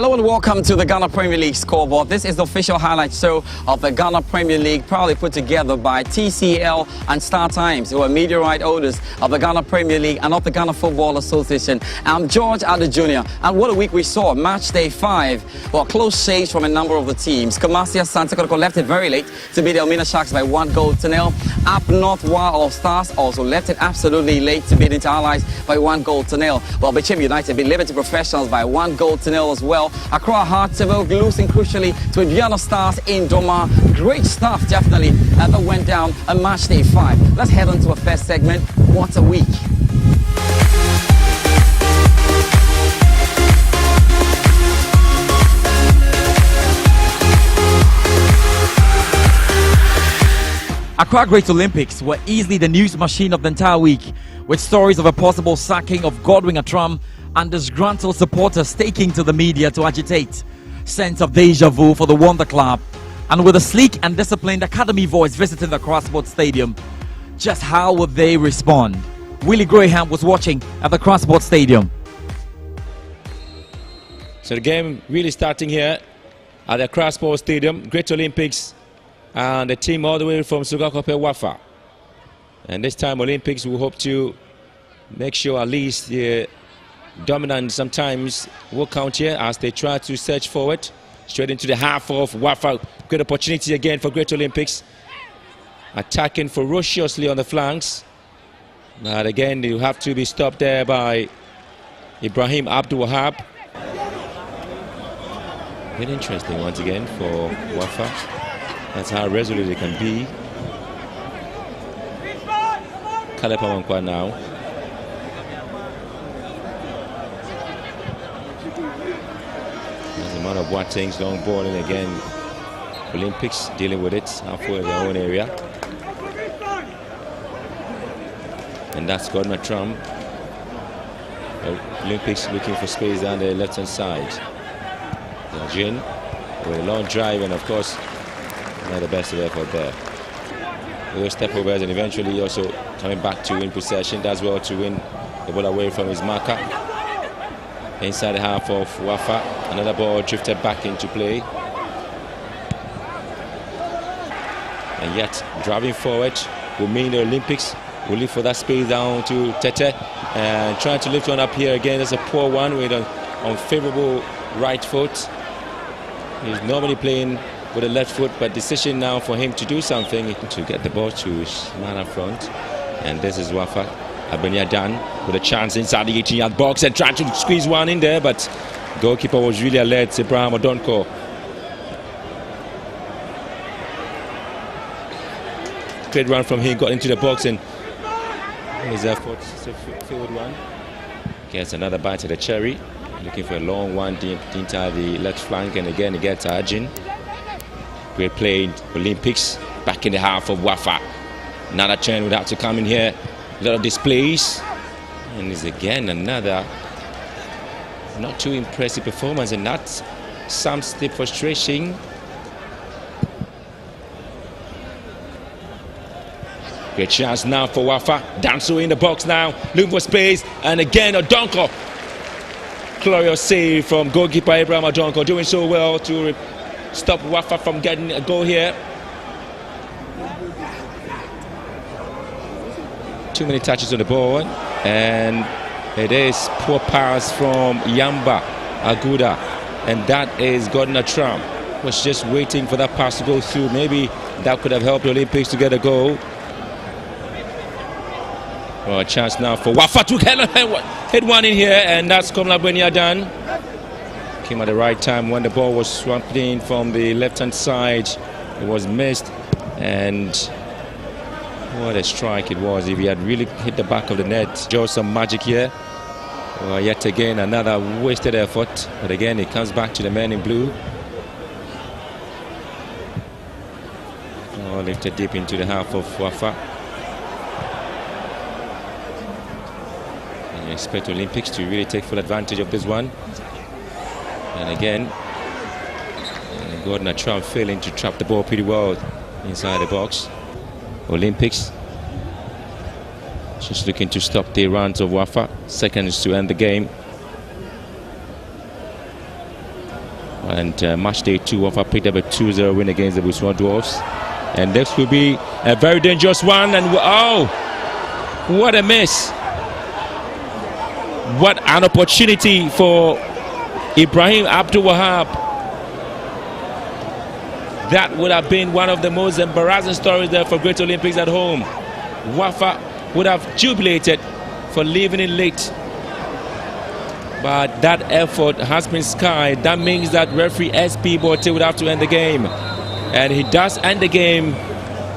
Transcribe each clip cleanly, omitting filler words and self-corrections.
Hello and welcome to the Ghana Premier League Scoreboard. This is the official highlight show of the Ghana Premier League, proudly put together by TCL and STAR Times, who are media right owners of the Ghana Premier League and of the Ghana Football Association. I'm George Addo Jnr. And what a week we saw. Match day 5. Well, close shades from a number of the teams. Kumasi Asante Kotoko left it very late to beat the Elmina Sharks by 1-0. Up North All Stars also left it absolutely late to beat Inter Allies by 1-0. Well, Bichim United beat Liberty Professionals by 1-0 as well. Accra Hartsville losing crucially to Aduana Stars in Doma. Great stuff, definitely, that went down on match day 5. Let's head on to a first segment. What a week. Accra Great Olympics were easily the news machine of the entire week, with stories of a possible sacking of Godwin Atram and disgruntled supporters staking to the media to agitate. Sense of deja vu for the Wonder Club. And with a sleek and disciplined academy voice visiting the Accra Sports Stadium, just how would they respond? Willie Graham was watching at the Accra Sports Stadium. So the game really starting here at the Accra Sports Stadium, Great Olympics, and the team all the way from Sugakope Wafa. And this time Olympics will hope to make sure at least the dominant sometimes will count here as they try to surge forward straight into the half of Wafa. Good opportunity again for Great Olympics, attacking ferociously on the flanks, but again you have to be stopped there by Ibrahim Abdul Wahab. Very interesting once again for Wafa. That's how resolute they can be. Caleb Amankwa now. There's a man of Wating's long ball, and again Olympics dealing with it halfway in their own area. And that's Godwin Atram. Olympics looking for space down the left hand side. Jin with a long drive, and of course not the best of effort there. Those step overs, and eventually also coming back to win possession as well, to win the ball away from his marker. Inside the half of Wafa, another ball drifted back into play. And yet, driving forward will mean the Olympics will look for that space down to Tete. And trying to lift one up here again. That's a poor one with an unfavorable right foot. He's normally playing with a left foot, but decision now for him to do something to get the ball to his man up front. And this is Wafa Abenyadan with a chance inside the 18-yard box and trying to squeeze one in there, but goalkeeper was really alert, Ibrahim Odonko. Great run from him, got into the box, and his effort, field one. Gets another bite of the cherry, looking for a long one deep into the left flank, and again he gets Arjun. Great play in Olympics, back in the half of Wafa. Another turn would have to come in here. A lot of displays. And it's again another not too impressive performance, and that's some steep frustration. Great chance now for Wafa. Danso in the box now, looking for space, and again Odonko. Glorious save from goalkeeper Ibrahim Odonko, doing so well to stop Wafa from getting a goal here. Too many touches on the ball, and it is poor pass from Yamba Aguda, and that is Godwin Atram. Was just waiting for that pass to go through. Maybe that could have helped the Olympics to get a goal. Well, a chance now for Wafa to hit one in here, and that's Komla Benyadan. Came at the right time when the ball was swamped in from the left-hand side. It was missed, and what a strike it was. If he had really hit the back of the net, just some magic here. Well, yet again another wasted effort, but again it comes back to the men in blue. Oh, lifted deep into the half of Wafa. And you expect Olympics to really take full advantage of this one. And again, Godwin Atram failing to trap the ball pretty well inside the box. Olympics just looking to stop the runs of Wafa. Seconds to end the game. And match day 2 Wafa picked up a 2-0 win against the Busua Dwarfs. And this will be a very dangerous one. And oh, what a miss. What an opportunity for Ibrahim Abdul Wahab. That would have been one of the most embarrassing stories there for Great Olympics at home. Wafa would have jubilated for leaving it late. But that effort has been skied. That means that referee SP Bote would have to end the game. And he does end the game.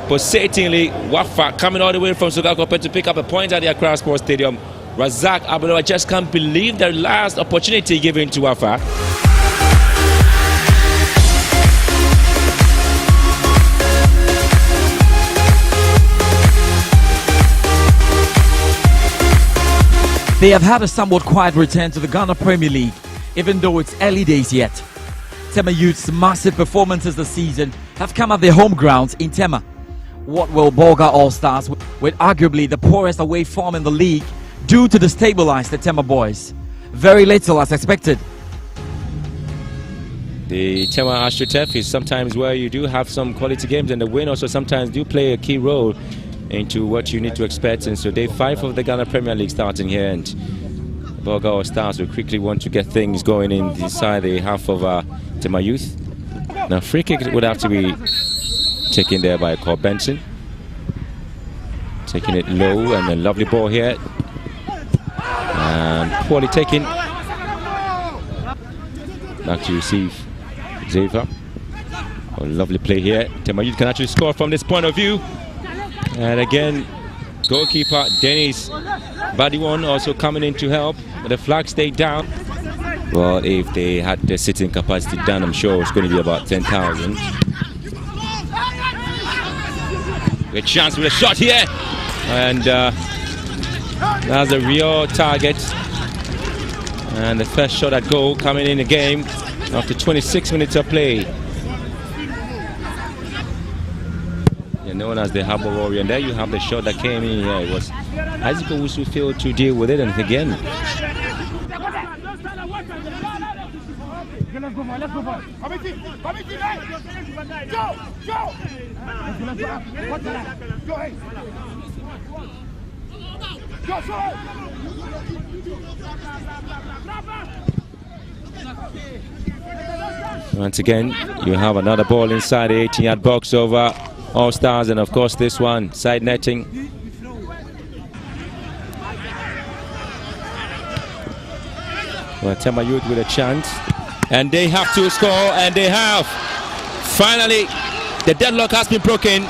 Pulsatingly, Wafa coming all the way from Sugakope to pick up a point at the Accra Sports Stadium. Razak Abdullah just can't believe the last opportunity given to Wafa. They have had a somewhat quiet return to the Ghana Premier League, even though it's early days yet. Tema Youth's massive performances this season have come at their home grounds in Tema. What will Bolga All-Stars with arguably the poorest away form in the league do to destabilize the Tema boys? Very little as expected. The Tema AstroTurf is sometimes where you do have some quality games, and the win also sometimes do play a key role into what you need to expect. And so day 5 of the Ghana Premier League starting here, and Bolga All-Stars will quickly want to get things going inside the half of Tema Youth. Now free kick would have to be taken there by Cor Benson. Taking it low, and a lovely ball here. And poorly taken. Back to receive Xavier. A lovely play here. Tema Youth can actually score from this point of view. And again, goalkeeper Dennis Badiwon also coming in to help, but the flag stayed down. Well, if they had the sitting capacity down, I'm sure it's going to be about 10,000. Good chance with a shot here, and that's a real target. And the first shot at goal coming in the game after 26 minutes of play. Known as the Harbour Warrior, and there you have the shot that came in here. It was Isaac Owusu failed to deal with it, and again once again you have another ball inside the 18-yard box over All-Stars, and of course this one, side netting. Well, Tema Youth with a chance, and they have to score, and they have. Finally, the deadlock has been broken,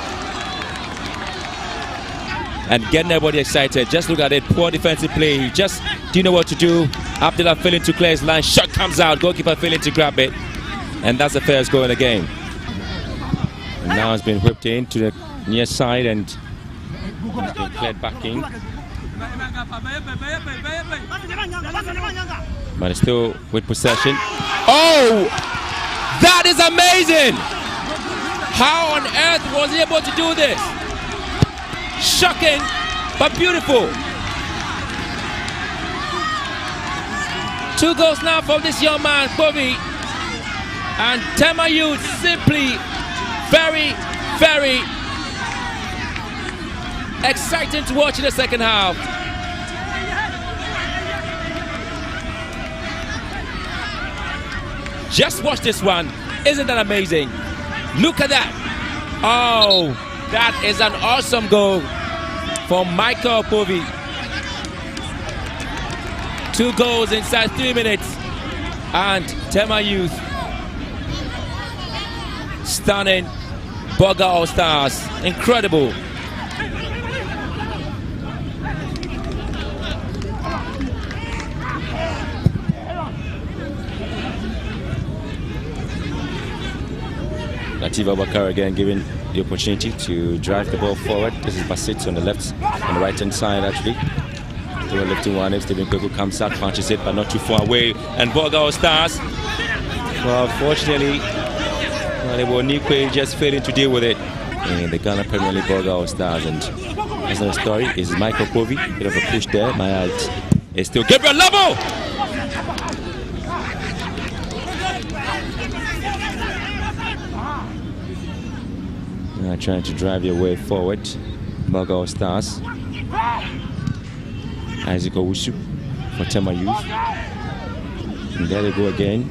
and getting everybody excited. Just look at it, poor defensive play. Just didn't know what to do. Abdullah failing to clear his line, shot comes out, goalkeeper failing to grab it, and that's the first goal in the game. And now it's been whipped in to the near side, and it's been cleared back in. But it's still with possession. Oh! That is amazing! How on earth was he able to do this? Shocking, but beautiful. 2 goals now from this young man, Bobby. And Tema Youth simply very, very exciting to watch in the second half. Just watch this one. Isn't that amazing? Look at that. Oh, that is an awesome goal from Michael Povey. 2 goals inside 3 minutes. And Tema Youth stunning. Bolga All-Stars, incredible. Latif Abubakar again given the opportunity to drive the ball forward. This is Basit on the left, on the right hand side actually. Still lifting one, if Stephen Kweku comes out, punches it, but not too far away. And Bolga All-Stars, well, fortunately, Nikwe just failing to deal with it in the Ghana Premier League. Bolga All-Stars, and that's another story. Is Michael Povey, bit of a push there. My eye is still Gabriel Labo. Trying to drive your way forward. Boga Stars. Isaac Owusu for Tema Youth. And there they go again.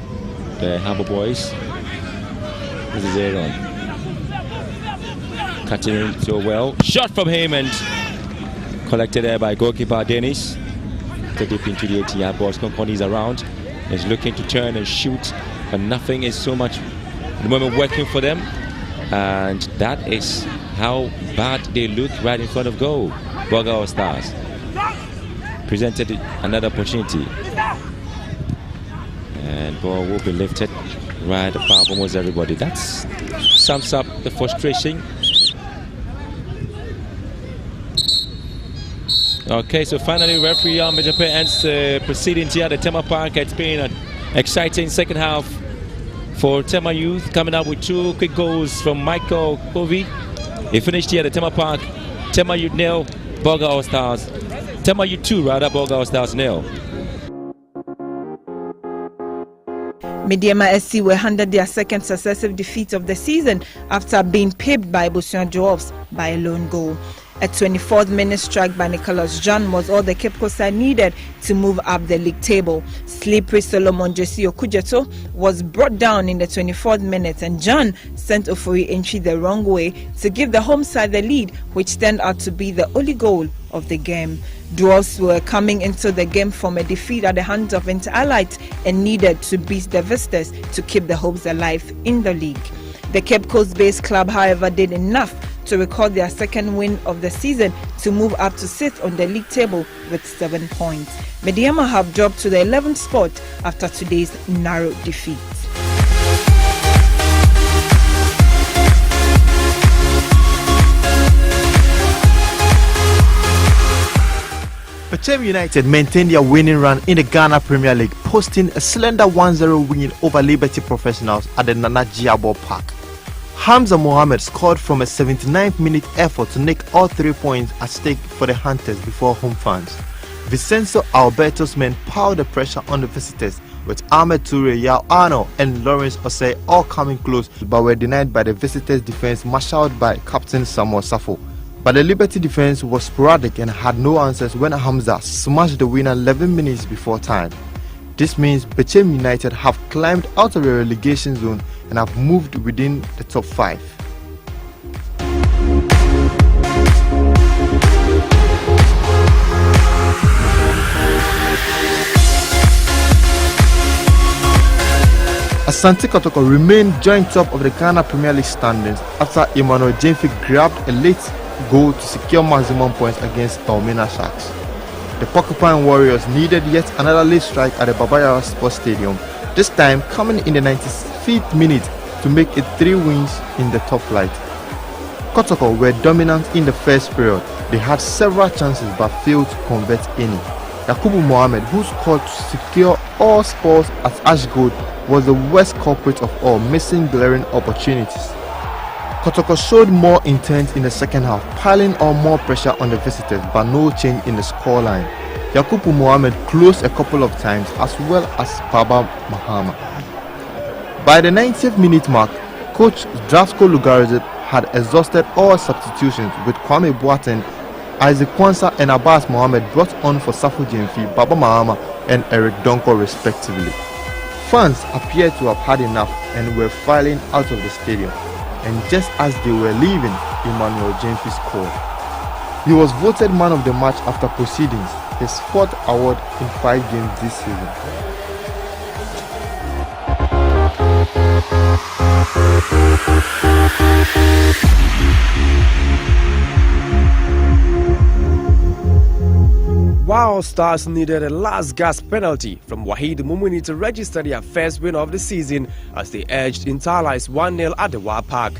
The Harbour Boys. This is Aaron. Cutting in so well. Shot from him and collected there by goalkeeper Dennis. Deep into the 80-yard box. Conconi's around. He's looking to turn and shoot, but nothing is so much at the moment working for them. And that is how bad they look right in front of goal. Boga Stars presented another opportunity. And ball will be lifted right above almost everybody. That sums up the frustration. Okay, so finally referee Mejape ends proceedings here at the Tema Park. It's been an exciting second half for Tema Youth, coming up with 2 quick goals from Michael Kovi. He finished here at the Tema Park. Tema Youth 0, Boga All Stars. Tema Youth 2 rather, Boga All Stars 0. Mediama SC were handed their second successive defeat of the season after being pipped by Busia Dwarfs by a lone goal. A 24th minute strike by Nicholas John was all the Cape Coast side needed to move up the league table. Slippery Solomon Jesse Okujeto was brought down in the 24th minute, and John sent Ofori entry the wrong way to give the home side the lead, which turned out to be the only goal of the game. Dwarfs were coming into the game from a defeat at the hands of Inter-Allied and needed to beat the Visitors to keep the hopes alive in the league. The Cape Coast-based club, however, did enough to record their second win of the season to move up to 6th on the league table with 7 points. Mediama have dropped to the 11th spot after today's narrow defeat. Pechem United maintained their winning run in the Ghana Premier League, posting a slender 1-0 win over Liberty Professionals at the Nana Jiabo Park. Hamza Mohammed scored from a 79th minute effort to nick all 3 points at stake for the Hunters before home fans. Vincenzo Alberto's men piled the pressure on the visitors, with Ahmed Toure, Yao Arno and Lawrence Osei all coming close, but were denied by the visitors' defense marshaled by captain Samuel Safo. But the Liberty defense was sporadic and had no answers when Hamza smashed the winner 11 minutes before time. This means Pechem United have climbed out of the relegation zone and have moved within the top 5. Asante Kotoko remained joint top of the Ghana Premier League standings after Emmanuel Jemfi grabbed a late goal to secure maximum points against Taumena Sharks. The Porcupine Warriors needed yet another late strike at the Babayara Sports Stadium, this time coming in the 95th minute to make it 3 wins in the top flight. Kotoko were dominant in the first period. They had several chances but failed to convert any. Yakubu Mohammed, who scored to secure all scores at Ashgold, was the worst culprit of all, missing glaring opportunities. Kotoko showed more intent in the second half, piling on more pressure on the visitors, but no change in the scoreline. Yakubu Mohammed closed a couple of times, as well as Baba Mahama. By the 90th minute mark, coach Drafko Lugarizet had exhausted all substitutions, with Kwame Boateng, Isaac Kwanzaa and Abbas Mohammed brought on for Safo Jemfi, Baba Mahama and Eric Donko respectively. Fans appeared to have had enough and were filing out of the stadium. And just as they were leaving, Emmanuel Jemfi scored. He was voted man of the match after proceedings, his 4th award in 5 games this season. Wow, Stars needed a last gasp penalty from Wahid Mumuni to register their first win of the season as they edged Inter-Allies 1-0 at the Wa Park.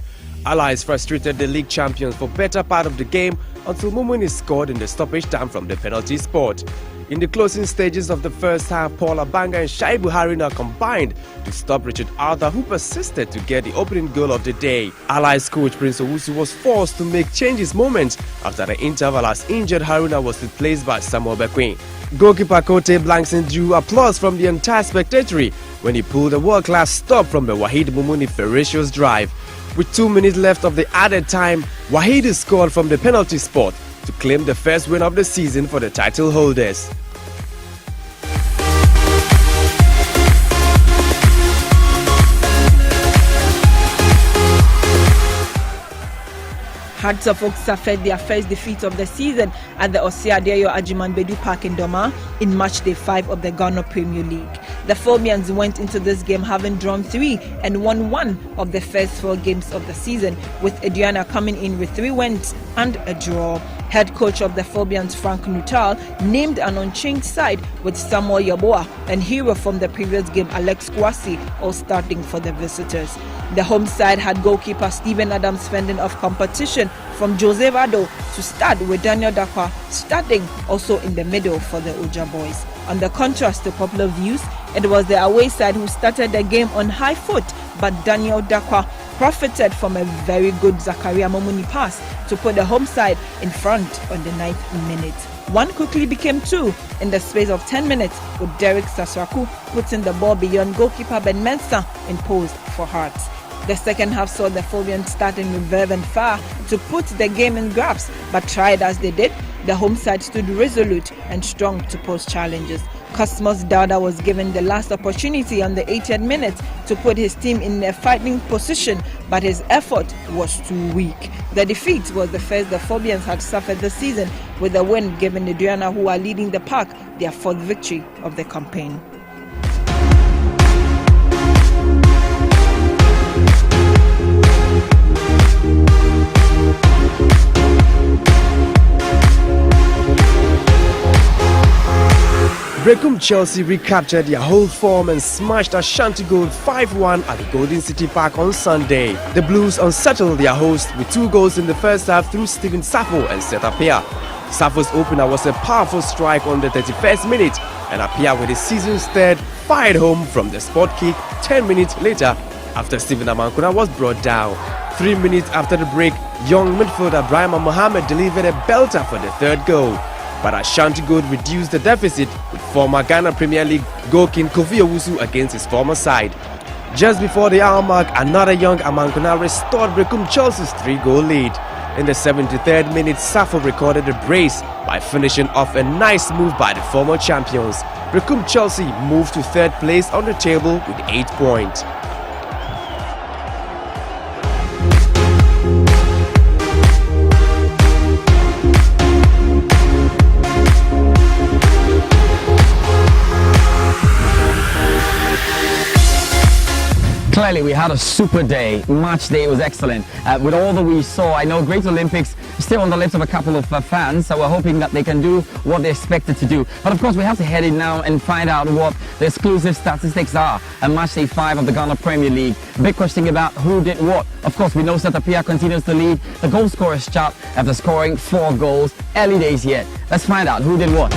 Allies frustrated the league champions for better part of the game until Mumuni scored in the stoppage time from the penalty spot. In the closing stages of the first half, Paul Abanga and Shaibu Harina combined to stop Richard Arthur, who persisted to get the opening goal of the day. Allies coach Prince Owusu was forced to make changes moments after the interval as injured Haruna was replaced by Samuel Bequin. Goalkeeper Kote Blankson drew applause from the entire spectatory when he pulled a world-class stop from the Wahid Mumuni ferocious drive. With 2 minutes left of the added time, Wahid scored from the penalty spot to claim the first win of the season for the title holders. Hearts of Oak suffered their first defeat of the season at the Osiadeyo Ajimanbedu Park in Doma in match day 5 of the Ghana Premier League. The Phobians went into this game having drawn 3 and won 1 of the first 4 games of the season, with Aduana coming in with 3 wins and a draw. Head coach of the Phobians, Frank Nuttall, named an unchanged side with Samuel Yaboa and hero from the previous game, Alex Kwasi, all starting for the visitors. The home side had goalkeeper Stephen Adams fending off competition from George Addo to start, with Daniel Dakwa starting also in the middle for the Oja boys. On the contrast to popular views, it was the away side who started the game on high foot, but Daniel Dakwa profited from a very good Zakaria Momuni pass to put the home side in front on the 9th minute. 1 quickly became 2 in the space of 10 minutes, with Derek Sasraku putting the ball beyond goalkeeper Ben Mensah in post for Hearts. The second half saw the Phobians starting with verve and fire to put the game in grasp, but tried as they did, the home side stood resolute and strong to pose challenges. Cosmos Dada was given the last opportunity on the 80th minute to put his team in a fighting position, but his effort was too weak. The defeat was the first the Phobians had suffered this season, with the win giving the Aduana, who are leading the pack, their 4th victory of the campaign. Brecum Chelsea recaptured their whole form and smashed Ashanti Gold 5-1 at the Golden City Park on Sunday. The Blues unsettled their host with 2 goals in the first half through Stephen Sappho and Seth Appiah. Sappho's opener was a powerful strike on the 31st minute, and Appiah, with his season's 3rd, fired home from the spot kick 10 minutes later after Stephen Amankuna was brought down. 3 minutes after the break, young midfielder Brahima Mohammed delivered a belter for the 3rd goal. But Ashanti Gold reduced the deficit with former Ghana Premier League goal king Kofi Owusu against his former side. Just before the hour mark, another young Amankuna restored Brecum Chelsea's 3-goal lead. In the 73rd minute, Sappho recorded a brace by finishing off a nice move by the former champions. Brecum Chelsea moved to 3rd place on the table with 8 points. Clearly, we had a super day. Match day was excellent. With all that we saw, I know Great Olympics is still on the lips of a couple of fans, so we're hoping that they can do what they're expected to do. But of course, we have to head in now and find out what the exclusive statistics are at match day 5 of the Ghana Premier League. Big question about who did what. Of course, we know Seth Appiah continues to lead the goal scorers chart after scoring 4 goals. Early days yet. Let's find out who did what.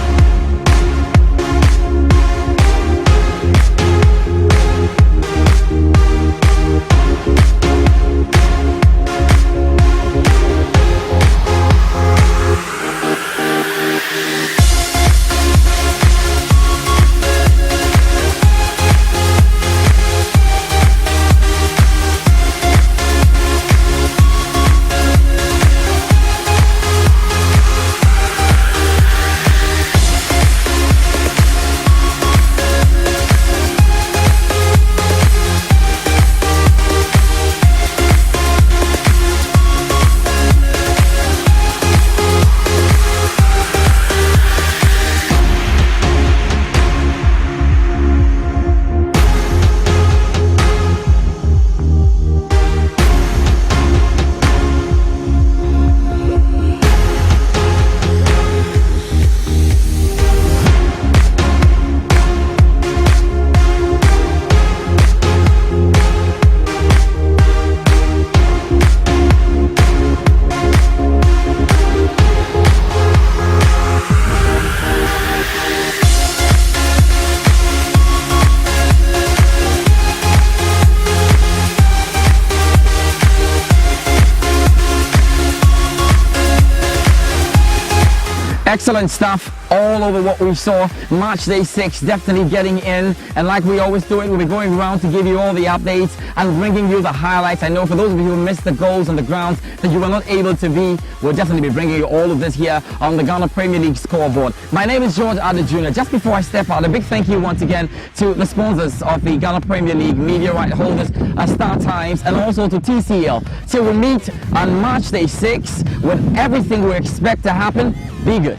Excellent stuff all over what we saw. Match day 6 definitely getting in, and like we always do it, we'll be going around to give you all the updates and bringing you the highlights. I know for those of you who missed the goals on the grounds that you were not able to be, we'll definitely be bringing you all of this here on the Ghana Premier League scoreboard. My name is George Addo Jnr. Just before I step out, a big thank you once again to the sponsors of the Ghana Premier League, media right holders, STAR Times, and also to TCL. So we'll meet on March day 6 with everything we expect to happen. Be good.